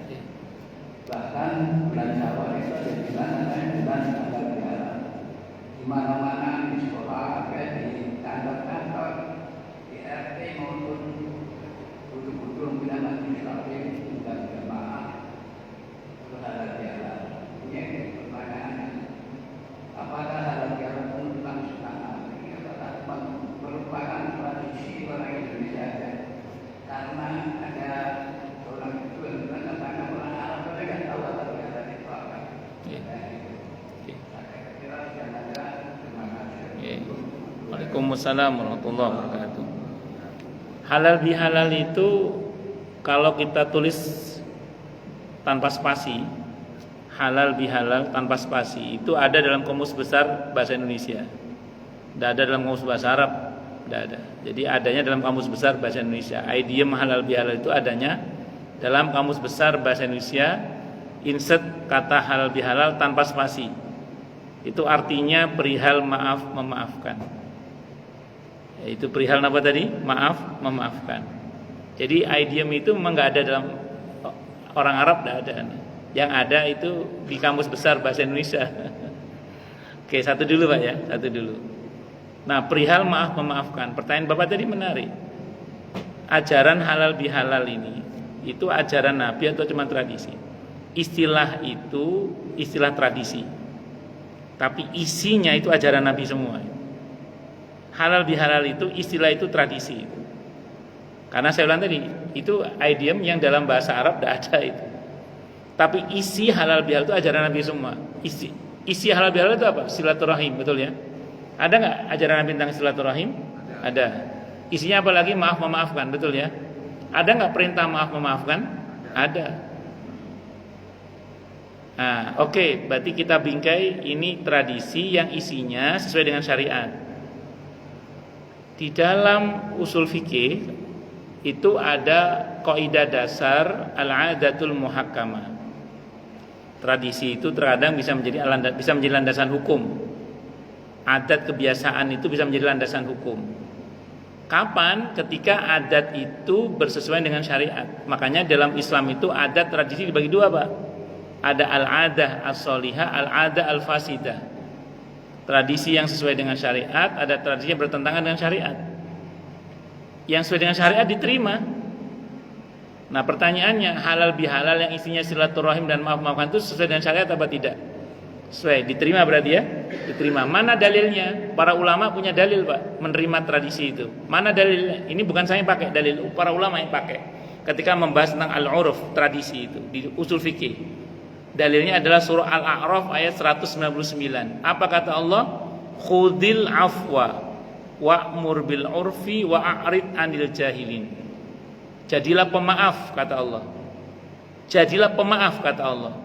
Bahkan bulan Syawal itu ada bulan namanya bulan halal bihalal. Di mana-mana di sekolah, di kantor-kantor, di RT maupun Waalaikumsalam warahmatullahi wabarakatuh. Halal bihalal itu kalau kita tulis tanpa spasi, halal bihalal tanpa spasi itu ada dalam Kamus Besar Bahasa Indonesia. Tidak ada dalam Kamus Bahasa Arab, tidak ada. Jadi adanya dalam Kamus Besar Bahasa Indonesia. Idiom halal bihalal itu adanya dalam Kamus Besar Bahasa Indonesia. Insert kata halal bihalal tanpa spasi. Itu artinya perihal maaf memaafkan. Itu perihal apa tadi? Maaf memaafkan. Jadi idiom itu memang nggak ada dalam orang Arab, tidak ada. Yang ada itu di Kamus Besar Bahasa Indonesia. Oke, satu dulu Pak ya, satu dulu. Nah, perihal maaf memaafkan. Pertanyaan Bapak tadi menarik. Ajaran halal bihalal ini itu ajaran Nabi atau cuma tradisi? Istilah itu istilah tradisi. Tapi isinya itu ajaran Nabi semua. Halal bihalal itu istilah itu tradisi. Karena saya ulang tadi, itu idiom yang dalam bahasa Arab tidak ada itu. Tapi isi halal bihalal itu ajaran Nabi semua. Isi halal bihalal itu apa? Silaturahim, betul ya? Ada nggak ajaran Nabi tentang silaturahim? Ada. Isinya apa lagi? Maaf memaafkan, betul ya? Ada nggak perintah maaf memaafkan? Ada. Nah, oke, berarti kita bingkai ini tradisi yang isinya sesuai dengan syariat. Di dalam usul fikih itu ada kaidah dasar al-'adatul muhakkamah. Tradisi itu terkadang bisa menjadi landasan hukum. Adat kebiasaan itu bisa menjadi landasan hukum. Kapan? Ketika adat itu bersesuaian dengan syariat. Makanya dalam Islam itu adat tradisi dibagi dua, Pak. Ada al-'adah as-sholihah, al-'adah al-fasidah. Tradisi yang sesuai dengan syariat, ada tradisi yang bertentangan dengan syariat. Yang sesuai dengan syariat diterima. Nah, pertanyaannya, halal bihalal yang isinya silaturahim dan maaf-maafkan itu sesuai dengan syariat apa tidak? Sesuai, diterima berarti ya? Diterima. Mana dalilnya? Para ulama punya dalil, Pak, menerima tradisi itu. Mana dalilnya? Ini bukan saya yang pakai dalil, para ulama yang pakai. Ketika membahas tentang al-'urf, tradisi itu di usul fikih. Dalilnya adalah surah Al-A'raf ayat 199. Apa kata Allah? Khudil afwa wa'mur bil 'urfi wa'rid 'anil jahilin. Jadilah pemaaf kata Allah. Jadilah pemaaf kata Allah.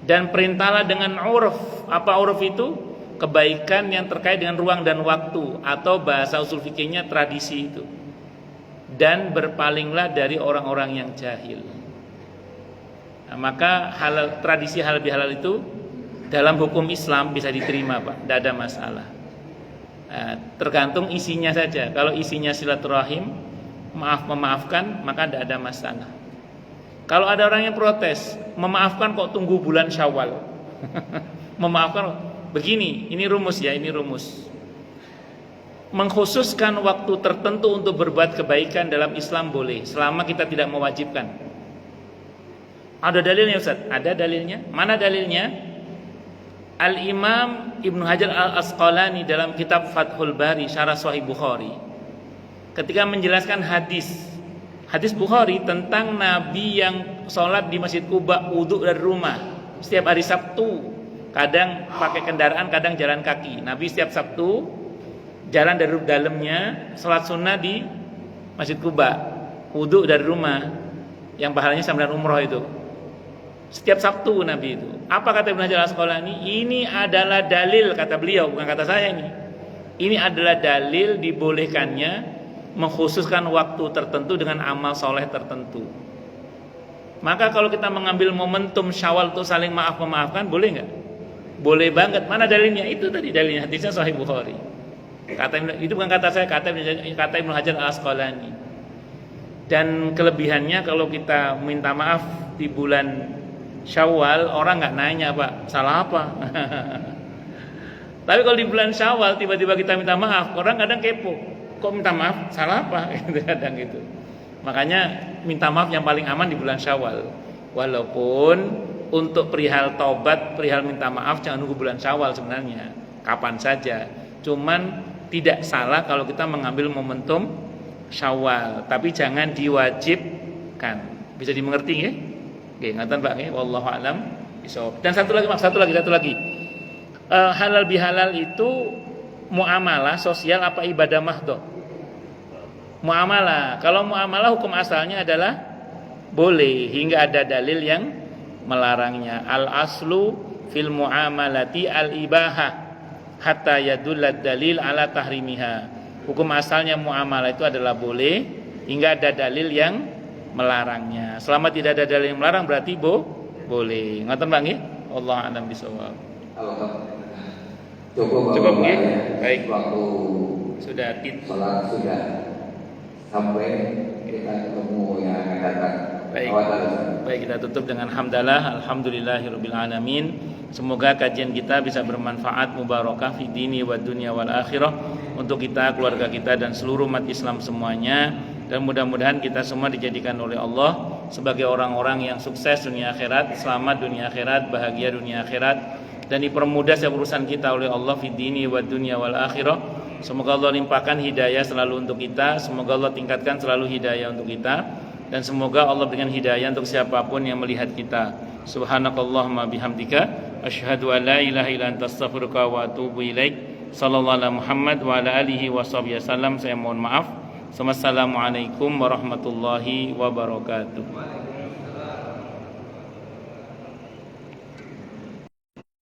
Dan perintahlah dengan 'urf. Apa 'urf itu? Kebaikan yang terkait dengan ruang dan waktu, atau bahasa usul fikihnya tradisi itu. Dan berpalinglah dari orang-orang yang jahil. Nah, maka tradisi halal bihalal itu dalam hukum Islam bisa diterima, Pak, tidak ada masalah. Nah, tergantung isinya saja. Kalau isinya silaturahim, maaf memaafkan, maka tidak ada masalah. Kalau ada orang yang protes, memaafkan kok tunggu bulan Syawal. Memaafkan begini, ini rumus ya, ini rumus. Mengkhususkan waktu tertentu untuk berbuat kebaikan dalam Islam boleh, selama kita tidak mewajibkan. Ada dalilnya Ustaz? Ada dalilnya. Mana dalilnya? Al-Imam Ibnu Hajar Al-Asqalani dalam kitab Fathul Bari Syarah Sahih Bukhari, ketika menjelaskan hadis Bukhari tentang Nabi yang sholat di Masjid Quba wudu dari rumah setiap hari Sabtu, kadang pakai kendaraan, kadang jalan kaki. Nabi setiap Sabtu jalan dari dalamnya, sholat sunnah di Masjid Quba, wudu dari rumah, yang pahalanya sama dengan umroh itu. Setiap Sabtu Nabi itu. Apa kata Ibnu Hajar Al-Asqalani? Ini adalah dalil, kata beliau, bukan kata saya ini. Ini adalah dalil dibolehkannya mengkhususkan waktu tertentu dengan amal soleh tertentu. Maka kalau kita mengambil momentum Syawal untuk saling maaf memaafkan, boleh nggak? Boleh banget. Mana dalilnya? Itu tadi dalilnya, hadisnya Sahih Bukhari. Itu bukan kata saya, kata Ibnu Hajar Al-Asqalani. Dan kelebihannya kalau kita minta maaf di bulan Syawal, orang nggak nanya, Pak, salah apa? Tapi kalau di bulan Syawal tiba-tiba kita minta maaf, orang kadang kepo, kok minta maaf, salah apa? Kadang gitu. Makanya minta maaf yang paling aman di bulan Syawal. Walaupun untuk perihal taubat, perihal minta maaf jangan nunggu bulan Syawal sebenarnya, kapan saja. Cuman tidak salah kalau kita mengambil momentum Syawal, tapi jangan diwajibkan. Bisa dimengerti ya? Oke, ngatan Pak ya, wallahu alam bisawab. Dan satu lagi. Halal bihalal itu muamalah sosial apa ibadah mahdoh? Muamalah. Kalau muamalah hukum asalnya adalah boleh hingga ada dalil yang melarangnya. Al aslu fil muamalati al ibahah hatta yadullad dalil ala tahrimiha. Hukum asalnya muamalah itu adalah boleh hingga ada dalil yang melarangnya. Selama tidak ada dalil yang melarang berarti boleh. Ngoten Bang nggih? Allah a'lam bishawab. Cukup nggih? Baik. Waktu Sudah sholat sudah sampai kita ketemu yang akan datang. Baik, kita tutup dengan hamdalah, alhamdulillahirabbil alamin. Semoga kajian kita bisa bermanfaat, mubarakah fi dini wa dunya wal akhirah untuk kita, keluarga kita dan seluruh umat Islam semuanya. Dan mudah-mudahan kita semua dijadikan oleh Allah sebagai orang-orang yang sukses dunia akhirat, selamat dunia akhirat, bahagia dunia akhirat, dan dipermudah setiap urusan kita oleh Allah fi dini wa dunya wal akhirah. Semoga Allah limpahkan hidayah selalu untuk kita, semoga Allah tingkatkan selalu hidayah untuk kita, dan semoga Allah berikan hidayah untuk siapapun yang melihat kita. Subhanakallahumma bihamdika asyhadu an la ilaha illa anta astaghfiruka wa atubu ilaik. Sallallahu alaihi Muhammad wa ala alihi washabihi wasallam. Saya mohon maaf. Wassalamualaikum warahmatullahi wabarakatuh.